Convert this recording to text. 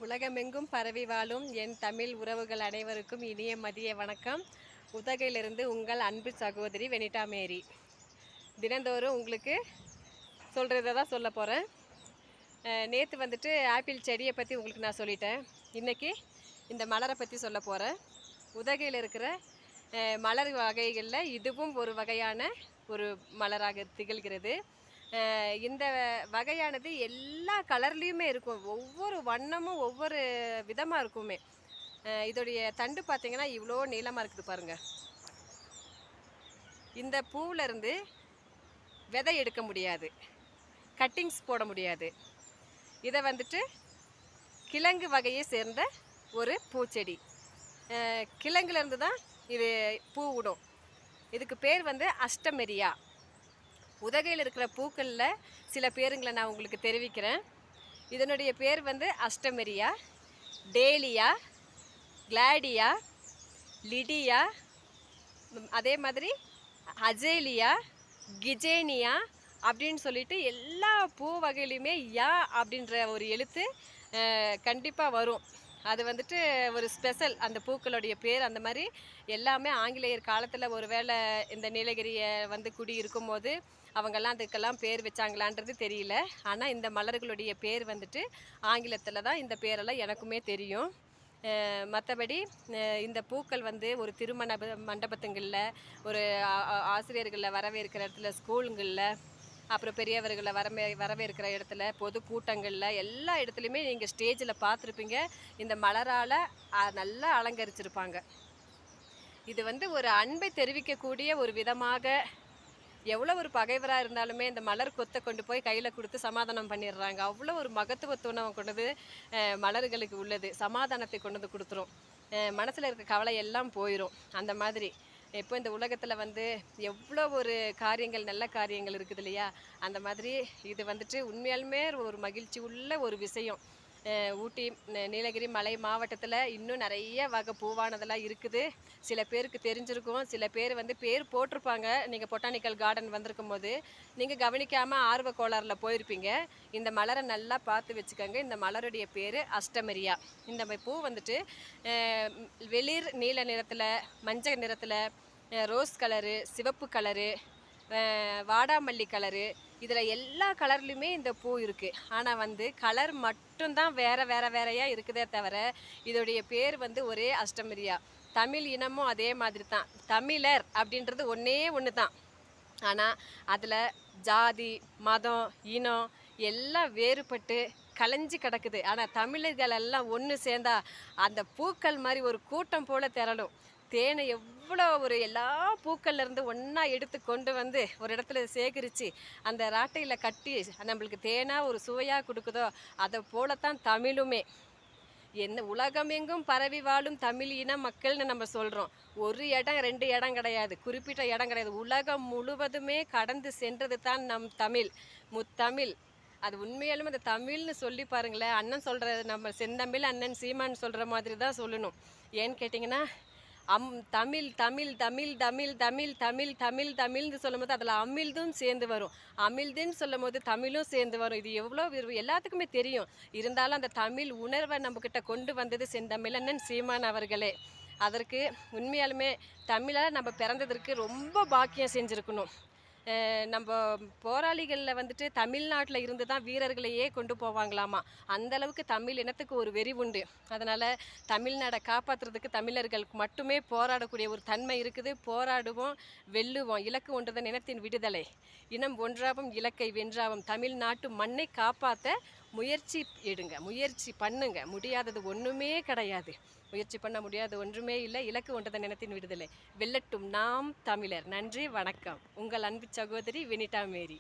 உலகமெங்கும் பரவி வாழும் என் தமிழ் உறவுகள் அனைவருக்கும் இனிய மதிய வணக்கம். உதகையிலிருந்து உங்கள் அன்பு சகோதரி வெனிட்டா மேரி. தினந்தோறும் உங்களுக்கு சொல்கிறத தான் சொல்ல போகிறேன். நேற்று வந்துட்டு ஆப்பிள் செடியை பற்றி உங்களுக்கு நான் சொல்லிட்டேன். இன்றைக்கி இந்த மலரை பற்றி சொல்ல போகிறேன். உதகையில் இருக்கிற மலர் வகைகளில் இதுவும் ஒரு வகையான ஒரு மலராக திகழ்கிறது. இந்த வகையானது எல்லா கலர்லேயுமே இருக்கும். ஒவ்வொரு வண்ணமும் ஒவ்வொரு விதமாக இருக்குமே. இதோடைய தண்டு பார்த்திங்கன்னா இவ்வளோ நீளமாக இருக்குது பாருங்கள். இந்த பூவிலேருந்து விதை எடுக்க முடியாது, கட்டிங்ஸ் போட முடியாது. இதை வந்துட்டு கிழங்கு வகையை சேர்ந்த ஒரு பூச்செடி. கிழங்குலேருந்து தான் இது பூ விடும். இதுக்கு பேர் வந்து அஷ்டமெரியா. உதகையில் இருக்கிற பூக்களில் சில பேருங்களை நான் உங்களுக்கு தெரிவிக்கிறேன். இதனுடைய பேர் வந்து அஷ்டமெரியா, டேலியா, கிளாடியா, லிடியா, அதே மாதிரி அஜேலியா, கிஜேனியா அப்படின்னு சொல்லிட்டு எல்லா பூ வகையிலையுமே யா அப்படின்ற ஒரு எழுத்து கண்டிப்பாக வரும். அது வந்துட்டு ஒரு ஸ்பெஷல், அந்த பூக்களுடைய பேர். அந்த மாதிரி எல்லாமே ஆங்கிலேயர் காலத்தில் ஒரு வேளை இந்த நீலகிரியை வந்து குடி இருக்கும்போது அவங்கெல்லாம் அதுக்கெல்லாம் பேர் வச்சாங்களான்றது தெரியல. ஆனால் இந்த மலர்களுடைய பேர் வந்துட்டு ஆங்கிலத்தில் தான் இந்த பேரெல்லாம் எனக்குமே தெரியும். மற்றபடி இந்த பூக்கள் வந்து ஒரு திருமண மண்டபத்துங்களில், ஒரு ஆசிரியர்களில் வரவேற்கிற இடத்துல, ஸ்கூலுங்களில், அப்புறம் பெரியவர்களை வரவேற்கிற இடத்துல, பொது கூட்டங்களில், எல்லா இடத்துலையுமே நீங்கள் ஸ்டேஜில் பார்த்துருப்பீங்க. இந்த மலரால் நல்லா அலங்கரிச்சிருப்பாங்க. இது வந்து ஒரு அன்பை தெரிவிக்கக்கூடிய ஒரு விதமாக, எவ்வளோ ஒரு பகைவராக இருந்தாலுமே இந்த மலர் கொத்தை கொண்டு போய் கையில் கொடுத்து சமாதானம் பண்ணிடுறாங்க. அவ்வளோ ஒரு மகத்துவத்துவம் கொண்டது மலர்களுக்கு உள்ளது. சமாதானத்தை கொண்டு வந்து கொடுத்துரும். மனசில் இருக்க கவலை எல்லாம் போயிடும். அந்த மாதிரி இப்போ இந்த உலகத்தில் வந்து எவ்வளோ ஒரு காரியங்கள், நல்ல காரியங்கள் இருக்குது இல்லையா? அந்த மாதிரி இது வந்துட்டு உண்மையாலுமே ஒரு மகிழ்ச்சி உள்ள ஒரு விஷயம். ஊட்டி, நீலகிரி மலை மாவட்டத்தில் இன்னும் நிறைய வகை பூவானதெல்லாம் இருக்குது. சில பேருக்கு தெரிஞ்சிருக்கும், சில பேர் வந்து பேர் போட்டிருப்பாங்க. நீங்கள் பொட்டானிக்கல் கார்டன் வந்திருக்கும் போது நீங்கள் கவனிக்காமல் ஆர்வ கோளாறில் போயிருப்பீங்க. இந்த மலரை நல்லா பார்த்து வச்சுக்கோங்க. இந்த மலருடைய பேர் அஷ்டமெரியா. இந்த பூ வந்துட்டு வெளிர் நீல நிறத்தில், மஞ்சள் நிறத்தில், ரோஸ் கலரு, சிவப்பு கலரு, வாடாமல்லி கலரு, இதில் எல்லா கலர்லையுமே இந்த பூ இருக்குது. ஆனால் வந்து கலர் மட்டும்தான் வேறையாக இருக்குதே தவிர இதோடைய பேர் வந்து ஒரே அஷ்டமெரியா. தமிழ் இனமும் அதே மாதிரி தான். தமிழர் அப்படின்றது ஒன்று தான். ஆனால் அதில் ஜாதி, மதம், இனம் எல்லாம் வேறுபட்டு கலைஞ்சி கிடக்குது. ஆனால் தமிழர்கள் எல்லாம் ஒன்று சேர்ந்தா அந்த பூக்கள் மாதிரி ஒரு கூட்டம் போல் திரளும். தேனை எவ்வளோ ஒரு எல்லா பூக்கள்லேருந்து ஒன்றா எடுத்து கொண்டு வந்து ஒரு இடத்துல சேகரித்து அந்த ராட்டையில் கட்டி நம்மளுக்கு தேனாக ஒரு சுவையாக கொடுக்குதோ, அதை போலத்தான் தமிழுமே. உலகமெங்கும் பரவி வாழும் தமிழ் இன மக்கள்னு நம்ம சொல்கிறோம். ஒரு இடம், 2 இடம் கிடையாது, குறிப்பிட்ட இடம் கிடையாது. உலகம் முழுவதுமே கடந்து சென்றது தான் நம் தமிழ், முத்தமிழ். அது உண்மையாலுமே அந்த தமிழ்னு சொல்லி பாருங்களேன். அண்ணன் சொல்கிற, நம்ம செந்தமிழ் அண்ணன் சீமான் சொல்கிற மாதிரி தான் சொல்லணும். ஏன்னு கேட்டிங்கன்னா, தமிழ் தமிழ் தமிழ் தமிழ் தமிழ் தமிழ் தமிழ் தமிழ்னு சொல்லும் போது அதில் அமிழ்தும் சேர்ந்து வரும். அமிழ்துன்னு சொல்லும் போது தமிழும் சேர்ந்து வரும். இது எவ்வளோ எல்லாத்துக்குமே தெரியும். இருந்தாலும் அந்த தமிழ் உணர்வை நம்மக்கிட்ட கொண்டு வந்தது செந்தமிழண்ணன் சீமான் அவர்களே. அதற்கு உண்மையாலுமே தமிழாக நம்ம பிறந்ததற்கு ரொம்ப பாக்கியம் செஞ்சுருக்கணும். நம்ம போராளிகளில் வந்துட்டு தமிழ்நாட்டில் இருந்து தான் வீரர்களையே கொண்டு போவாங்களாமா. அந்தளவுக்கு தமிழ் இனத்துக்கு ஒரு வெறி உண்டு. அதனால் தமிழ்நாடை காப்பாற்றுறதுக்கு தமிழர்களுக்கு மட்டுமே போராடக்கூடிய ஒரு தன்மை இருக்குது. போராடுவோம், வெல்லுவோம். இலக்கு ஒன்றுதான் இனத்தின் விடுதலை. இனம் ஒன்றாவும் இலக்கை வென்றாவும். தமிழ்நாட்டு மண்ணை காப்பாற்ற முயற்சி எடுங்க, முயற்சி பண்ணுங்க. முடியாதது ஒன்றுமே கிடையாது. முயற்சி பண்ண முடியாத ஒன்றுமே இல்லை. இலக்கு ஒன்றுதான் இனத்தின் விடுதலை. வெல்லட்டும் நாம் தமிழர். நன்றி, வணக்கம். உங்கள் அன்பு சகோதரி வெனிட்டா மேரி.